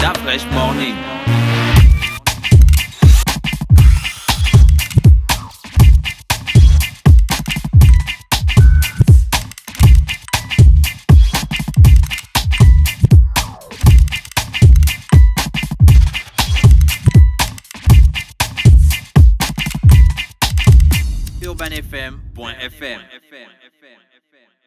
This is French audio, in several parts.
Da Fresh Morning. UrbanFM.fm.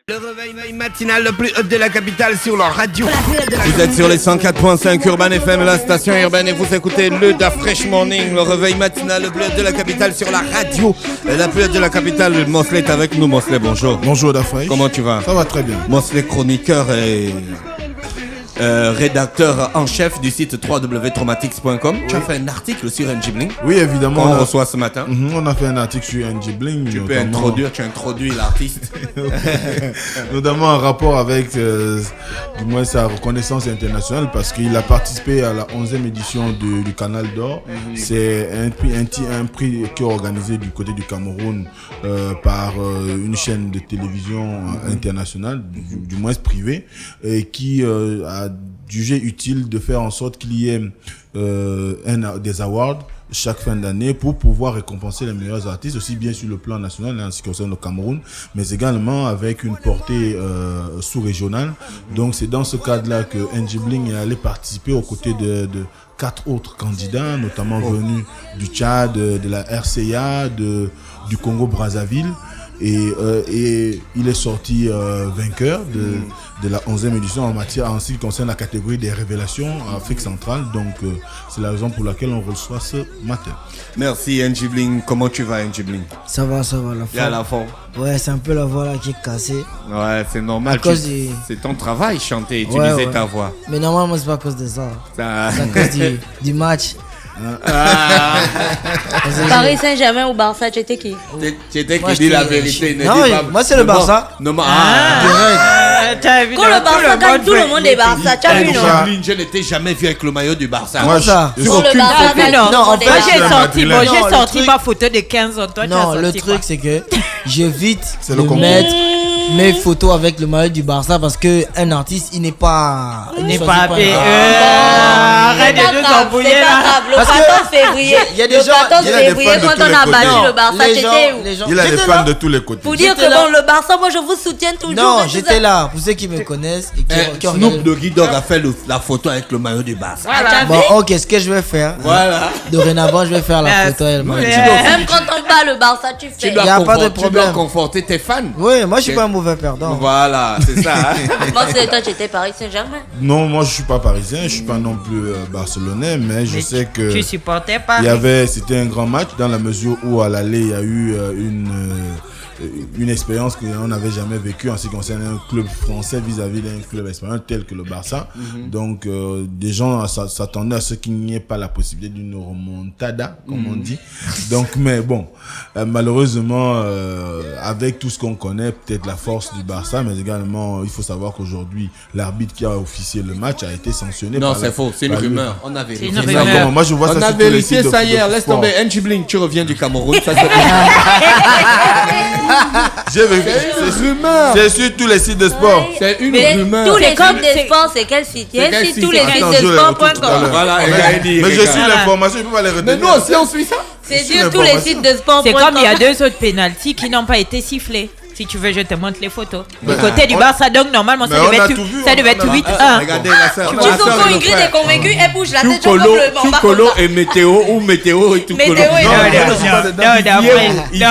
Le réveil matinal le plus hot de la capitale sur leur radio. Vous êtes sur les 104.5 Urban FM, la station urbaine, et vous écoutez le Da Fresh Morning, le réveil matinal le plus hot de la capitale sur la radio. La plus hot de la capitale, Mosley est avec nous. Mosley, bonjour. Bonjour Da Fresh. Comment tu vas? Ça va très bien. Mosley, chroniqueur et rédacteur en chef du site www.traumatics.com. Oui. Tu as fait un article sur NG Bling. Oui, évidemment. On reçoit ce matin. On a fait un article sur NG Bling. Tu peux introduire, tu introduis l'artiste. Notamment en rapport avec du moins sa reconnaissance internationale, parce qu'il a participé à la 11e édition du Canal d'Or. C'est un prix qui est organisé du côté du Cameroun par une chaîne de télévision internationale, du moins privée, et qui a jugé utile de faire en sorte qu'il y ait des awards chaque fin d'année pour pouvoir récompenser les meilleurs artistes, aussi bien sur le plan national en ce qui concerne le Cameroun, mais également avec une portée sous-régionale. Donc c'est dans ce cadre-là que NG Bling est allé participer aux côtés de 4 autres candidats, notamment venus du Tchad, de la RCA, du Congo-Brazzaville. Et il est sorti vainqueur de la 11e édition en ce qui concerne la catégorie des révélations en Afrique centrale. Donc c'est la raison pour laquelle on reçoit ce matin. Merci NG Bling. Comment tu vas NG Bling? Ça va, la forme. Il y a la forme. Ouais, c'est un peu la voix là qui est cassée. Ouais, c'est normal. C'est ton travail, chanter, utiliser ta voix. Mais normalement, c'est pas à cause de ça. C'est à cause du match. Paris Saint-Germain ou Barça, tu étais qui? Tu étais qui dit la vérité. Non, moi c'est le Barça. Quand le Barça gagne, tout le monde est Barça. Tu as vu, non? Je n'étais jamais vu avec le maillot du Barça. Moi ça. Sur le Barça gagne, non, tout le monde est Barça. J'ai sorti ma photo de 15 ans. Toi, non, le truc c'est que j'évite de mettre mes photos avec le maillot du Barça parce que un artiste il n'est pas arrête de nous embrouiller là. Le 14 février, quand on a battu le Barça, t'étais où? Il a des fans de tous les côtés. Pour dire que bon, le Barça, moi je vous soutiens toujours. Non, j'étais là. Pour ceux qui me connaissent et qui Snoop Doggy Dogg a fait la photo avec le maillot du Barça. Bon, ok, ce que je vais faire. Voilà. Dorénavant, je vais faire la photo et le maillot. Même quand on bat le Barça, tu fais. Il n'y a pas de problème. Tu dois conforter tes fans. Oui, moi je suis pas un mauvais perdant. Voilà, c'est ça. Moi, c'est toi, j'étais Paris Saint-Germain. Non, moi je suis pas parisien, je suis pas non plus barcelonais, mais je sais que tu supportais pas. C'était un grand match dans la mesure où à l'aller il y a eu une expérience qu'on n'avait jamais vécue en ce qui concerne un club français vis-à-vis d'un club espagnol tel que le Barça. Donc des gens s'attendaient à ce qu'il n'y ait pas la possibilité d'une remontada, comme on dit. Donc mais bon, malheureusement avec tout ce qu'on connaît, peut-être la force du Barça, mais également il faut savoir qu'aujourd'hui l'arbitre qui a officié le match a été sanctionné. Non, c'est faux, c'est une rumeur. On a vérifié. Moi je vois on a vérifié ça hier. Laisse tomber. NG Bling, tu reviens du Cameroun. Ça j'ai vu. C'est rumeur. C'est sur tous les sites de sport. C'est une rumeur. Tous les sites de sport, c'est quel site? Il y a un site, tous les sites de sport.com. Voilà, mais je suis l'information, je peux pas les retenir. Mais nous aussi on suit ça. C'est sur tous les sites de sport.com. C'est comme il y a 2 autres pénaltys qui n'ont pas été sifflés. Si tu veux, je te montre les photos. Du côté du Barça, donc normalement ça devait être 8-1. Regardez la sœur. Ingrid est convaincue, elle bouge la tête. Tucolo et Météo ou Météo et Tucolo.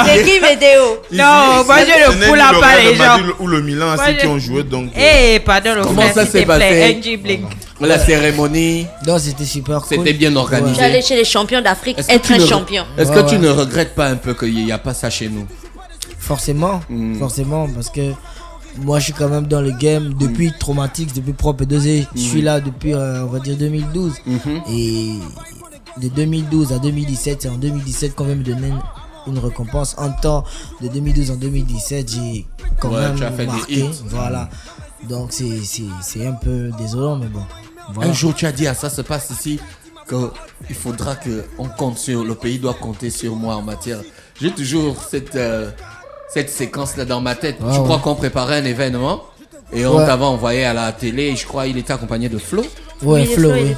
C'est qui Météo? Non, moi je ne poule pas les gens. Ou le Milan, ceux qui ont joué donc. Pardon, comment ça s'est passé? NG Bling. La cérémonie. Non, c'était super cool. C'était bien organisé. Tu es allé chez les champions d'Afrique, être un champion. Est-ce que tu ne regrettes pas un peu qu'il n'y a pas ça chez nous? Forcément, parce que moi je suis quand même dans le game depuis Traumatics, depuis Propre 2E. Je suis là depuis on va dire 2012. Et de 2012 à 2017, c'est en 2017 qu'on va me donner une récompense. En temps de 2012 en 2017, j'ai quand même marqué. Voilà. Donc c'est un peu désolant, mais bon. Voilà. Un jour tu as dit ça se passe ici qu'il faudra qu'on compte sur, le pays doit compter sur moi en matière. J'ai toujours cette séquence-là dans ma tête. Je crois qu'on préparait un événement et on t'avait envoyé à la télé. Je crois qu'il était accompagné de Flo. Ouais, Flo, oui.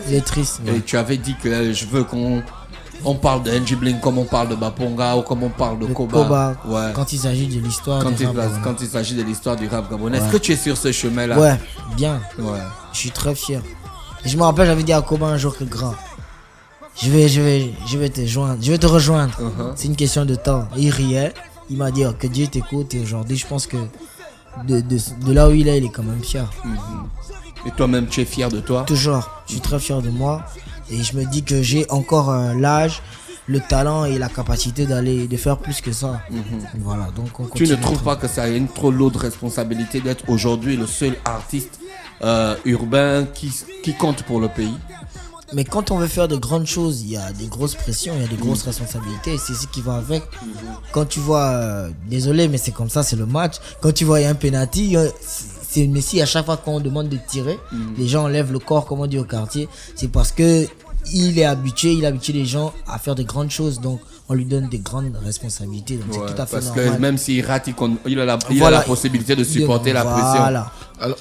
Il est triste. Et tu avais dit que je veux qu'on parle de NG Bling comme on parle de Baponga ou comme on parle de Koba. Ouais. Quand il s'agit de l'histoire du rap gabonais. Quand il s'agit de l'histoire du rap gabonais. Est-ce que tu es sur ce chemin-là? Ouais, bien. Ouais. Je suis très fier. Et je me rappelle, j'avais dit à Koba un jour que grand, je vais te joindre, je vais te rejoindre. C'est une question de temps. Et il riait. Il m'a dit que Dieu t'écoute. Et aujourd'hui, je pense que de là où il est quand même fier. Et toi-même, tu es fier de toi? Toujours. Je suis très fier de moi. Et je me dis que j'ai encore l'âge, le talent et la capacité de faire plus que ça. Voilà, donc on continue. Tu ne trouves pas que ça a une trop lourde responsabilité d'être aujourd'hui le seul artiste urbain qui compte pour le pays? Mais quand on veut faire de grandes choses, il y a des grosses pressions, il y a des grosses responsabilités. C'est ce qui va avec. Quand tu vois, désolé, mais c'est comme ça, c'est le match. Quand tu vois il y a un penalty, c'est Messi, à chaque fois qu'on demande de tirer, les gens enlèvent le corps, comme on dit au quartier. C'est parce que il habitue les gens à faire de grandes choses. Donc on lui donne des grandes responsabilités. Donc c'est tout à fait parce normal. que même s'il rate, il a la possibilité de supporter la pression.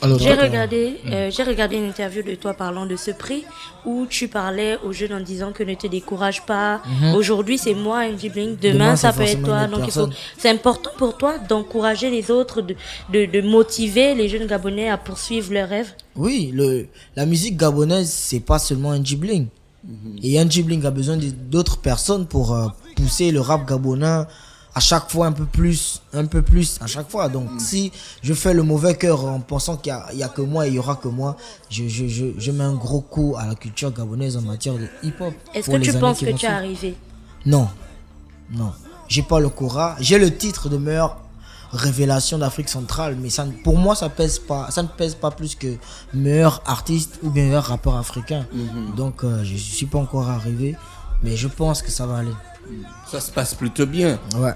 Alors, j'ai regardé une interview de toi parlant de ce prix où tu parlais aux jeunes en disant que ne te décourage pas. Aujourd'hui c'est moi NG Bling, demain ça peut être toi. Donc c'est important pour toi d'encourager les autres, de motiver les jeunes Gabonais à poursuivre leurs rêves. Oui, la musique gabonaise c'est pas seulement NG Bling. Et NG Bling a besoin d'autres personnes pour pousser le rap gabonais à chaque fois un peu plus à chaque fois. Donc si je fais le mauvais cœur en pensant qu'il y a que moi et il y aura que moi, je mets un gros coup à la culture gabonaise en matière de hip-hop. Est-ce que tu penses que tu es arrivé? Non, j'ai pas le Cora, j'ai le titre de meilleure révélation d'Afrique centrale, mais pour moi ça ne pèse pas plus que meilleur artiste ou meilleur rappeur africain. Donc je suis pas encore arrivé, mais je pense que ça va aller. Ça se passe plutôt bien. Ouais.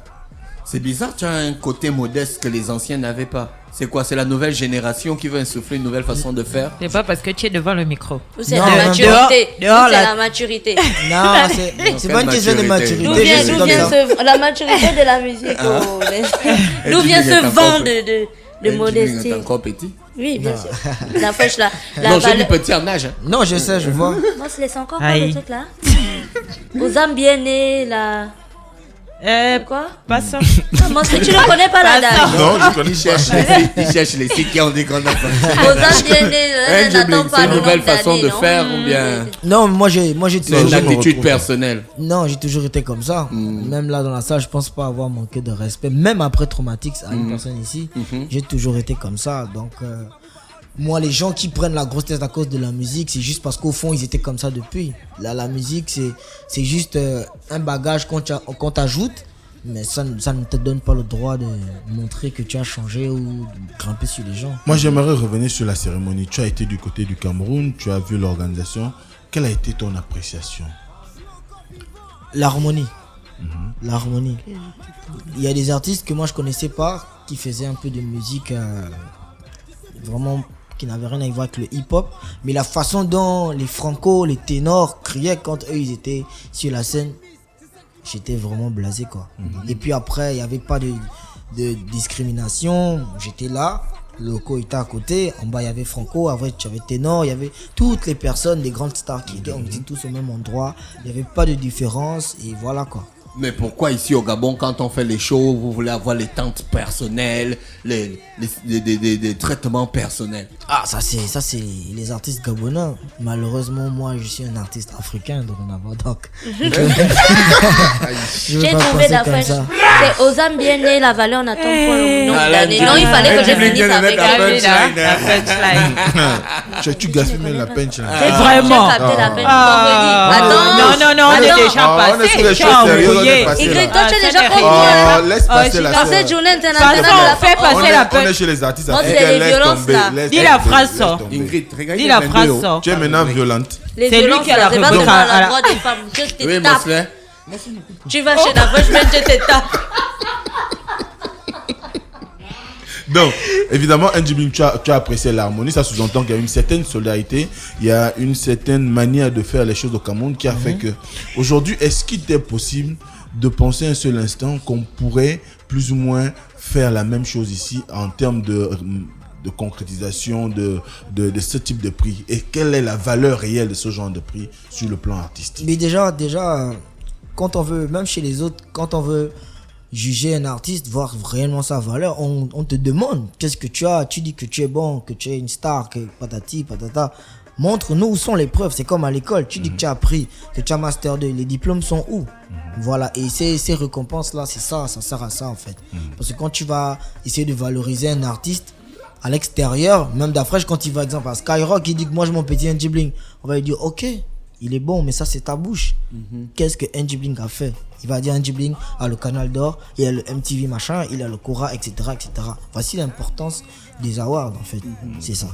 C'est bizarre, tu as un côté modeste que les anciens n'avaient pas. C'est quoi? C'est la nouvelle génération qui veut insuffler une nouvelle façon de faire? C'est pas parce que tu es devant le micro. Ou c'est la maturité. La maturité. Non, c'est pas une question de maturité. D'où vient la maturité de la musique? D'où vient ce vent de modestie? Tu es encore petit? Oui, bien sûr. La fraîche là. Non, j'ai mis petit en âge. Non, je sais, je vois. Moi, je laisse encore pas le truc là. Aux âmes bien nées là. Quoi? Pas ça. Moi, tu ne connais pas la dame. Non, je connais pas. Il cherche les sites qui ont des grandes affaires. Aux âmes bien nées, n'attends pas une nouvelle façon de faire ou bien? Non, moi j'ai C'est une attitude personnelle. Non, j'ai toujours été comme ça. Même là dans la salle, je pense pas avoir manqué de respect. Même après Traumatix à une personne ici, j'ai toujours été comme ça. Donc moi, les gens qui prennent la grosse tête à cause de la musique, c'est juste parce qu'au fond, ils étaient comme ça depuis. Là, la musique, c'est juste un bagage qu'on t'ajoute, mais ça ne te donne pas le droit de montrer que tu as changé ou de grimper sur les gens. Moi, j'aimerais revenir sur la cérémonie. Tu as été du côté du Cameroun, tu as vu l'organisation. Quelle a été ton appréciation? L'harmonie. L'harmonie. Il y a des artistes que moi, je connaissais pas, qui faisaient un peu de musique vraiment qui n'avait rien à voir avec le hip-hop, mais la façon dont les franco, les ténors criaient quand eux ils étaient sur la scène, j'étais vraiment blasé quoi. Et puis après il n'y avait pas de discrimination, j'étais là, le loco était à côté, en bas il y avait franco, après tu avais ténor, il y avait toutes les personnes, les grandes stars qui étaient, on était tous au même endroit, il n'y avait pas de différence et voilà quoi. Mais pourquoi ici au Gabon, quand on fait les shows, vous voulez avoir les tentes personnelles, les traitements personnels? Ah, ça c'est les artistes gabonais. Malheureusement, moi je suis un artiste africain, donc on a pas donc. J'ai trouvé la fraîche. C'est aux âmes bien nées, la valeur n'attend pas le nombre d'années. Non, il fallait que je finisse avec la punchline. Tu gaspilles la punchline. Vraiment. Attends. Non, on est déjà passé. Ingrid, toi tu es déjà compris. Laisse passer la Dans cette journée internationale de la fait passer la on est chez les artistes africains. c'est les violences là. Dis la phrase sort. Ingrid, regarde. Dis la phrase sort. Tu es maintenant violente. Les C'est lui violences qui a la là, c'est pas rubrique seulement à la la- droit des femmes. Je te Oui, tape. Mosley. Tu vas chez la fraîche, je te tape. Donc, évidemment, NG Bling, tu as apprécié l'harmonie. Ça sous-entend qu'il y a une certaine solidarité. Il y a une certaine manière de faire les choses au Cameroun qui a fait que, aujourd'hui, est-ce qu'il était possible de penser un seul instant qu'on pourrait plus ou moins faire la même chose ici en termes de concrétisation de ce type de prix? Et quelle est la valeur réelle de ce genre de prix sur le plan artistique? Mais déjà, quand on veut, même chez les autres, quand on veut juger un artiste, voir réellement sa valeur, on te demande qu'est-ce que tu as. Tu dis que tu es bon, que tu es une star, que patati, patata. Montre-nous où sont les preuves. C'est comme à l'école. Tu dis que tu as appris, que tu as Master 2. Les diplômes sont où? Voilà. Et ces récompenses-là, c'est ça sert à ça en fait. Parce que quand tu vas essayer de valoriser un artiste à l'extérieur, même d'Afresh, quand il va, exemple, à Skyrock, il dit que moi je m'en petit NG Bling. On va lui dire, ok, il est bon, mais ça c'est ta bouche. Qu'est-ce que NG Bling a fait? Il va dire NG Bling a le Canal d'Or, il a le MTV machin, il a le Cora, etc., etc. Voici l'importance des awards en fait. C'est ça.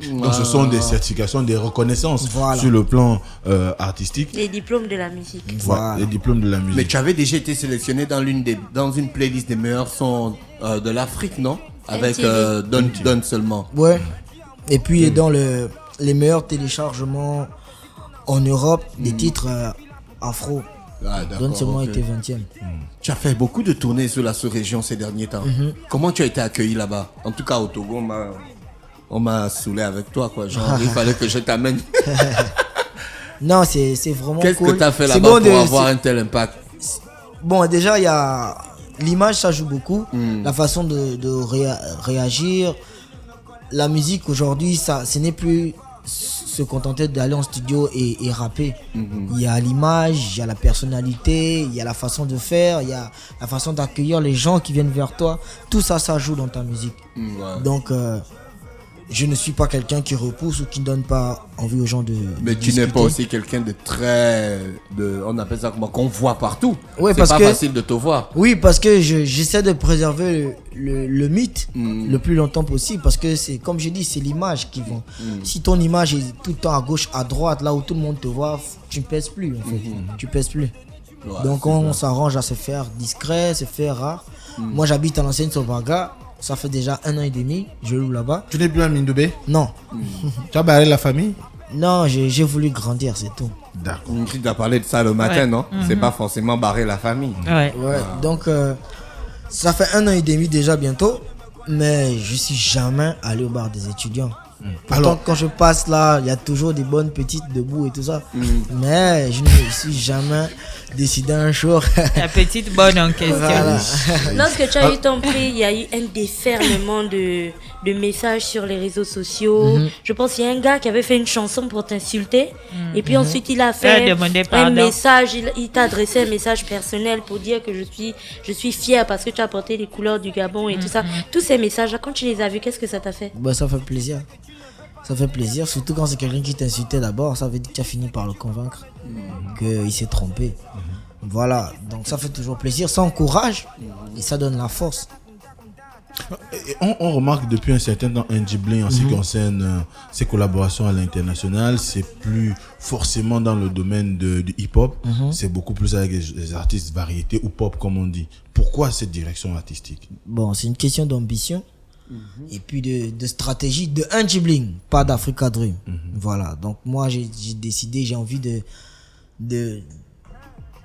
Donc ce sont des certifications, des reconnaissances sur le plan artistique. Les diplômes de la musique. Voilà, les diplômes de la musique. Mais tu avais déjà été sélectionné dans une playlist des meilleurs sons de l'Afrique, non? Avec Don seulement. Ouais. Et puis dans les meilleurs téléchargements en Europe, des titres afro. Don seulement était 20e. Tu as fait beaucoup de tournées sur la sous-région ces derniers temps. Comment tu as été accueilli là-bas? En tout cas au Togo, on m'a saoulé avec toi, quoi. Genre, il fallait que je t'amène. Non, c'est vraiment cool. Qu'est-ce que tu as fait là-bas pour avoir un tel impact? Bon, déjà, il y a l'image, ça joue beaucoup. La façon de réagir. La musique aujourd'hui, ce n'est plus se contenter d'aller en studio et rapper. Il y a l'image, il y a la personnalité, il y a la façon de faire, il y a la façon d'accueillir les gens qui viennent vers toi. Tout ça, ça joue dans ta musique. Donc, je ne suis pas quelqu'un qui repousse ou qui ne donne pas envie aux gens de Mais tu n'es pas aussi quelqu'un de très... on appelle ça comment? Qu'on voit partout. Ouais, c'est pas facile de te voir. Oui, parce que j'essaie de préserver le mythe le plus longtemps possible. Parce que c'est, comme je dis, c'est l'image qui vend. Si ton image est tout le temps à gauche, à droite, là où tout le monde te voit, tu ne pèses plus en fait. Tu pèses plus. Ouais, donc on s'arrange à se faire discret, se faire rare. Moi j'habite à l'ancienne Sobaga. Ça fait déjà 1 an et demi, je loue là-bas. Tu n'es plus à Mindoubé? Non. Tu as barré la famille? Non, j'ai voulu grandir, c'est tout. D'accord. Tu as parlé de ça le matin, non? C'est pas forcément barrer la famille. Ouais. Donc, ça fait 1 an et demi déjà bientôt, mais je suis jamais allé au bar des étudiants. Pourtant, quand je passe là, il y a toujours des bonnes petites debout et tout ça. Mais je ne me suis jamais décidé un jour. La petite bonne en question. Voilà. Lorsque tu as eu ton prix, il y a eu un déferlement de messages sur les réseaux sociaux. Je pense qu'il y a un gars qui avait fait une chanson pour t'insulter. Et puis ensuite, il a fait un message. Il t'a adressé un message personnel pour dire que je suis fier parce que tu as porté les couleurs du Gabon et tout ça. Tous ces messages-là, quand tu les as vus, qu'est-ce que ça t'a fait? Bah, ça fait plaisir. Ça fait plaisir, surtout quand c'est quelqu'un qui t'insultait d'abord. Ça veut dire que tu as fini par le convaincre qu'il s'est trompé. Voilà, donc ça fait toujours plaisir. Ça encourage et ça donne la force. Et on remarque depuis un certain temps NG Bling en ce qui concerne ses collaborations à l'international. C'est plus forcément dans le domaine du hip-hop. C'est beaucoup plus avec les artistes variétés ou pop comme on dit. Pourquoi cette direction artistique? Bon, c'est une question d'ambition. Et puis de stratégie de NG Bling, pas d'Africa Dream. Voilà, donc moi j'ai décidé, j'ai envie de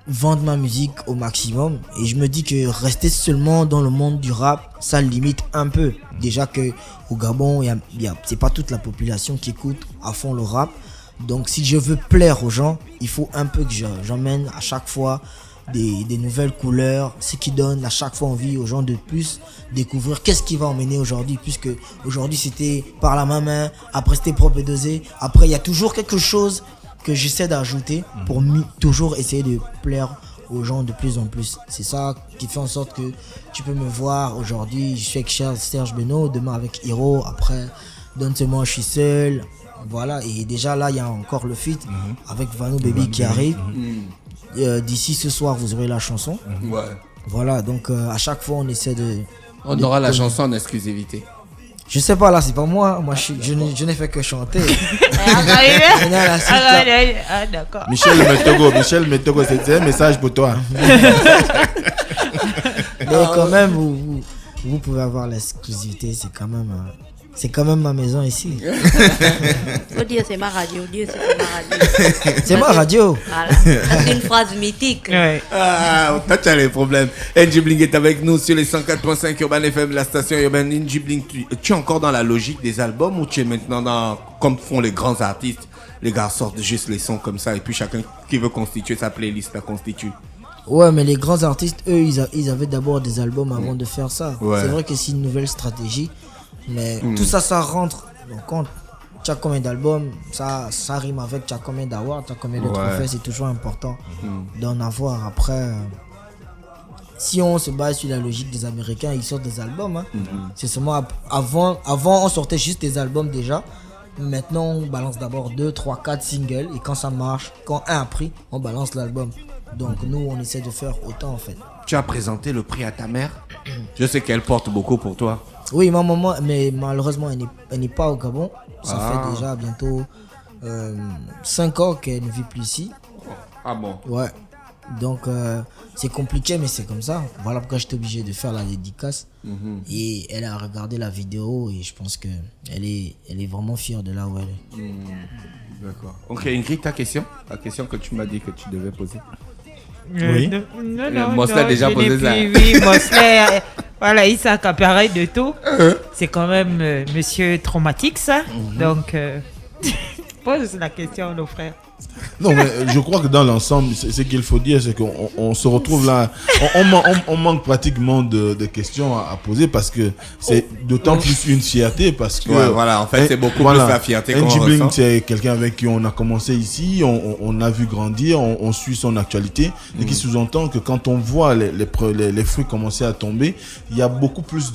vendre ma musique au maximum. Et je me dis que rester seulement dans le monde du rap, ça limite un peu. Déjà que au Gabon, c'est pas toute la population qui écoute à fond le rap. Donc si je veux plaire aux gens, il faut un peu que j'emmène à chaque fois des nouvelles couleurs, ce qui donne à chaque fois envie aux gens de plus découvrir qu'est-ce qui va emmener aujourd'hui, puisque aujourd'hui c'était par la main, après c'était propre et dosé, après il y a toujours quelque chose que j'essaie d'ajouter pour toujours essayer de plaire aux gens de plus en plus. C'est ça qui fait en sorte que tu peux me voir aujourd'hui, je suis avec Serge Beno, demain avec Hiro, après donne-moi je suis seul, voilà. Et déjà là il y a encore le feat avec Vano Baby qui arrive. D'ici ce soir vous aurez la chanson. Voilà, donc à chaque fois on essaie on aura la chanson en exclusivité. Je sais pas, là c'est pas moi je n'ai fait que chanter. D'accord. Michel Metogo, c'est un message pour toi. Donc quand même vous pouvez avoir l'exclusivité, c'est quand même C'est quand même ma maison ici. Faut dire c'est ma radio. Dire c'est ma radio. C'est ma radio. Voilà. C'est une phrase mythique. Ouais. Ah, tu as les problèmes. NG Bling est avec nous sur les 104.5 Urban FM, la station urbaine. NG Bling, tu es encore dans la logique des albums ou tu es maintenant dans, comme font les grands artistes, les gars sortent juste les sons comme ça et puis chacun qui veut constituer sa playlist la constitue? Ouais, mais les grands artistes, eux, ils avaient d'abord des albums avant de faire ça. Ouais. C'est vrai que c'est une nouvelle stratégie, mais tout ça, ça rentre. Donc, quand tu as combien d'albums, ça rime avec tu as combien d'awards, tu as combien de trophées, c'est toujours important d'en avoir. Après, si on se base sur la logique des Américains, ils sortent des albums. Hein. C'est seulement avant, on sortait juste des albums déjà. Maintenant, on balance d'abord 2, 3, 4 singles et quand ça marche, quand un a pris, on balance l'album. Donc nous, on essaie de faire autant en fait. Tu as présenté le prix à ta mère? Je sais qu'elle porte beaucoup pour toi. Oui, ma maman, mais malheureusement, elle n'est pas au Gabon. Ça fait déjà bientôt 5 ans qu'elle ne vit plus ici. Ah bon? Ouais. Donc c'est compliqué, mais c'est comme ça. Voilà pourquoi j'étais obligé de faire la dédicace. Et elle a regardé la vidéo et je pense qu'elle est vraiment fière de là où elle est. D'accord. Ok, Ingrid, ta question? La question que tu m'as dit que tu devais poser. Oui. Non, Mosley a déjà posé ça. Oui, Mosley, voilà, il s'est accaparé de tout. C'est quand même monsieur traumatique, ça. Donc, pose la question, nos frères. Non, mais je crois que dans l'ensemble, ce qu'il faut dire, c'est qu'on se retrouve là. On manque pratiquement de questions à poser parce que c'est d'autant plus une fierté. Parce que, Ouais, voilà, en fait, c'est beaucoup plus la fierté qu'on NG Bling, ressent. c'est quelqu'un avec qui on a commencé ici, on a vu grandir, on suit son actualité. Et qui sous-entend que quand on voit les fruits commencer à tomber, il y a beaucoup plus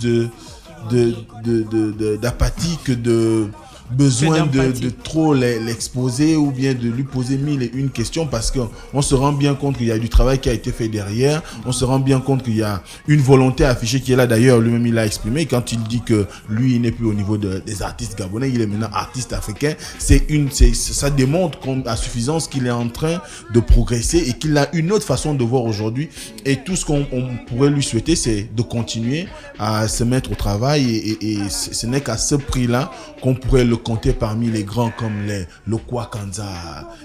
d'apathie que de besoin de trop l'exposer ou bien de lui poser 1001 questions parce qu'on se rend bien compte qu'il y a du travail qui a été fait derrière, on se rend bien compte qu'il y a une volonté affichée qui est là. D'ailleurs, lui-même il l'a exprimé quand il dit que lui il n'est plus au niveau des artistes gabonais, il est maintenant artiste africain. Ça démontre à suffisance qu'il est en train de progresser et qu'il a une autre façon de voir aujourd'hui, et tout ce qu'on pourrait lui souhaiter, c'est de continuer à se mettre au travail et ce n'est qu'à ce prix-là qu'on pourrait le compter parmi les grands comme le Kwakanza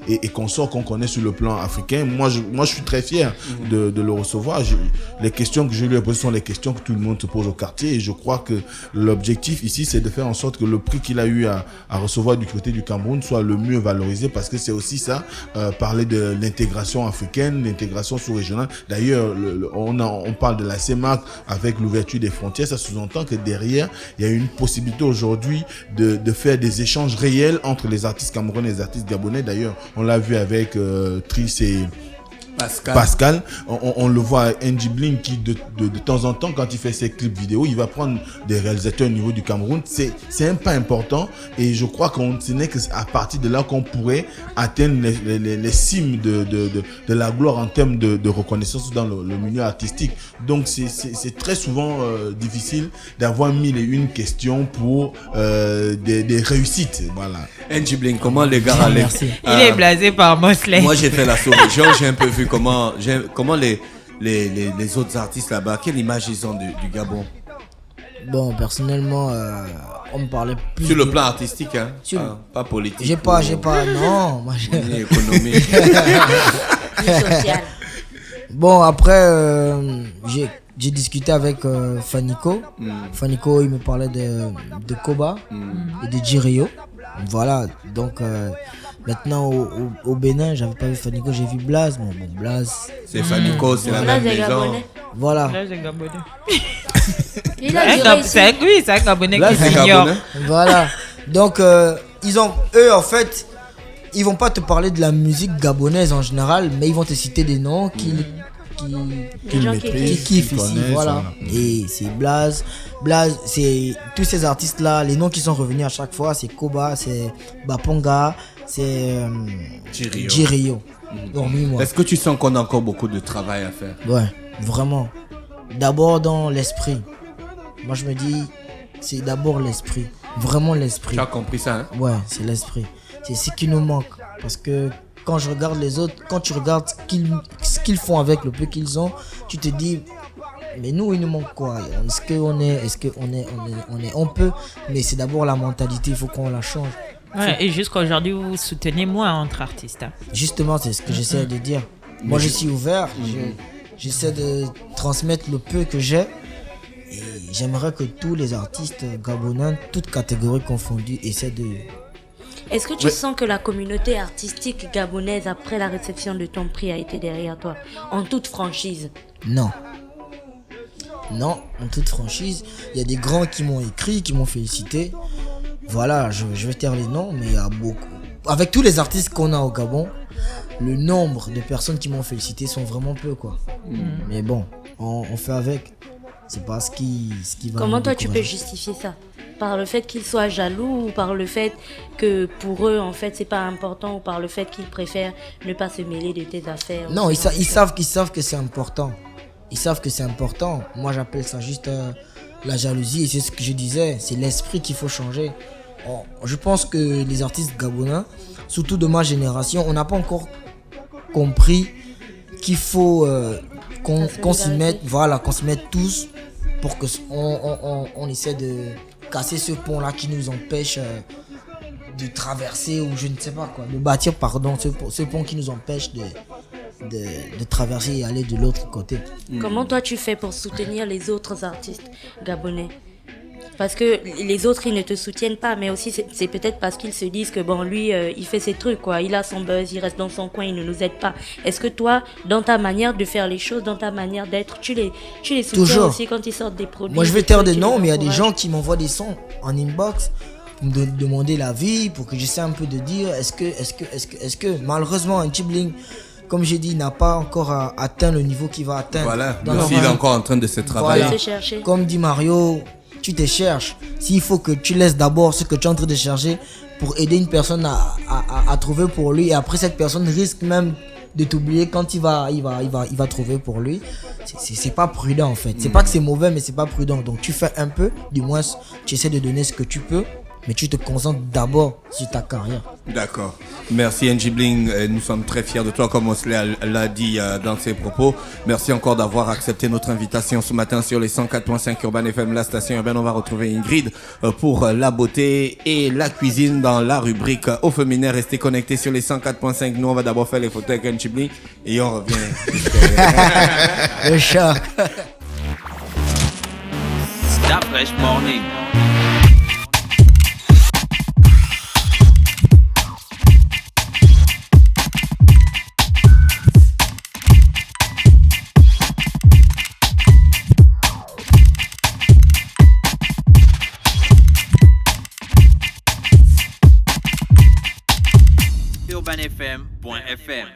et consorts qu'on connaît sur le plan africain. Moi, je suis très fier de le recevoir. Les questions que je lui ai posées sont les questions que tout le monde se pose au quartier, et je crois que l'objectif ici, c'est de faire en sorte que le prix qu'il a eu à recevoir du côté du Cameroun soit le mieux valorisé, parce que c'est aussi ça, parler de l'intégration africaine, l'intégration sous-régionale. D'ailleurs, on parle de la CEMAC avec l'ouverture des frontières. Ça sous-entend que derrière, il y a une possibilité aujourd'hui de faire des échanges réels entre les artistes camerounais et les artistes gabonais. D'ailleurs, on l'a vu avec Trice et Pascal. On le voit à NG Bling qui de temps en temps, quand il fait ses clips vidéo, il va prendre des réalisateurs au niveau du Cameroun. C'est un pas important, et je crois ce n'est qu'à partir de là qu'on pourrait atteindre les cimes de la gloire en termes de reconnaissance dans le milieu artistique. Donc c'est très souvent difficile d'avoir 1001 questions pour des réussissites. Voilà. NG Bling, comment les gars allaient? Il est blasé par Mosley. Moi j'ai fait la sous-région, j'ai un peu vu comment les autres artistes là-bas, quelle image ils ont du Gabon? Bon, personnellement, on me parlait plus sur le plan artistique, hein, pas politique. J'ai pas, non. Moi, ni économique. Ni social. Bon, après, j'ai discuté avec Fanico. Fanico, il me parlait de Koba et de Jirio. Voilà, donc maintenant au Bénin, j'avais pas vu Fanico, j'ai vu Blaze. Bon, Blaze. C'est Fanico, c'est la même maison. Voilà. Blaze est gabonais. C'est un Gabonais Blaze, qui c'est s'ignore. Gabonais. Voilà. Donc, eux, en fait, ils vont pas te parler de la musique gabonaise en général, mais ils vont te citer des noms qu'ils kiffent ici, voilà. Et c'est Blaze, c'est tous ces artistes là, les noms qui sont revenus à chaque fois, c'est Koba, c'est Baponga, c'est Jirio. Est-ce que tu sens qu'on a encore beaucoup de travail à faire? Ouais, vraiment. D'abord dans l'esprit. Moi je me dis, c'est d'abord l'esprit, vraiment l'esprit. Tu as compris ça, hein? Ouais, c'est l'esprit. C'est ce qui nous manque, parce que quand je regarde les autres, quand tu regardes ce qu'ils font avec le peu qu'ils ont, tu te dis, Mais nous, il nous manque quoi? On peut, mais c'est d'abord la mentalité, il faut qu'on la change. Ouais, et jusqu'à aujourd'hui, vous vous soutenez moins entre artistes. Hein. Justement, c'est ce que j'essaie de dire. Moi, je suis ouvert, j'essaie de transmettre le peu que j'ai. Et j'aimerais que tous les artistes gabonais, toutes catégories confondues, essaient de... Est-ce que tu sens que la communauté artistique gabonaise, après la réception de ton prix, a été derrière toi, en toute franchise? Non. Non, en toute franchise. Il y a des grands qui m'ont écrit, qui m'ont félicité. Voilà, je vais taire les noms, mais il y a beaucoup. Avec tous les artistes qu'on a au Gabon, le nombre de personnes qui m'ont félicité sont vraiment peu, quoi. Mais bon, on fait avec. C'est pas ce qui va... Comment toi tu peux justifier ça? Par le fait qu'ils soient jaloux ou par le fait que pour eux en fait c'est pas important ou par le fait qu'ils préfèrent ne pas se mêler de tes affaires? Non, ils savent que c'est important. Ils savent que c'est important. Moi j'appelle ça juste la jalousie et c'est ce que je disais, c'est l'esprit qu'il faut changer. Je pense que les artistes gabonais, surtout de ma génération, on n'a pas encore compris qu'il faut qu'on s'y mette, voilà, qu'on s'y mette tous pour que on essaie de casser ce pont là qui nous empêche de traverser ou je ne sais pas quoi, de bâtir ce pont qui nous empêche de traverser et aller de l'autre côté. Comment toi tu fais pour soutenir les autres artistes gabonais? Parce que les autres ils ne te soutiennent pas, mais aussi c'est peut-être parce qu'ils se disent que bon lui il fait ses trucs quoi, il a son buzz, il reste dans son coin, il ne nous aide pas. Est-ce que toi dans ta manière de faire les choses, dans ta manière d'être, tu les soutiens toujours aussi quand ils sortent des produits? Moi je vais taire des noms, mais il y a des gens qui m'envoient des sons en inbox pour me demander l'avis, pour que j'essaie un peu de dire est-ce que malheureusement un N-Jibling, comme j'ai dit, n'a pas encore atteint le niveau qu'il va atteindre. Voilà, donc il est encore en train de se travailler. Voilà. Se chercher. Comme dit Mario, tu te cherches. S'il faut que tu laisses d'abord ce que tu es en train de chercher pour aider une personne à trouver pour lui, et après cette personne risque même de t'oublier quand il va trouver pour lui. C'est pas prudent en fait. C'est pas que c'est mauvais, mais c'est pas prudent. Donc tu fais un peu, du moins tu essaies de donner ce que tu peux, mais tu te concentres d'abord sur ta carrière. D'accord. Merci N-Jibling, nous sommes très fiers de toi comme Osley l'a dit dans ses propos. Merci encore d'avoir accepté notre invitation ce matin sur les 104.5 Urban FM, la station urbaine. On va retrouver Ingrid pour la beauté et la cuisine dans la rubrique au féminin. Restez connectés sur les 104.5. Nous on va d'abord faire les photos avec N-Jibling et on revient. Le chat. Stop Fresh Morning. UrbanFM.fm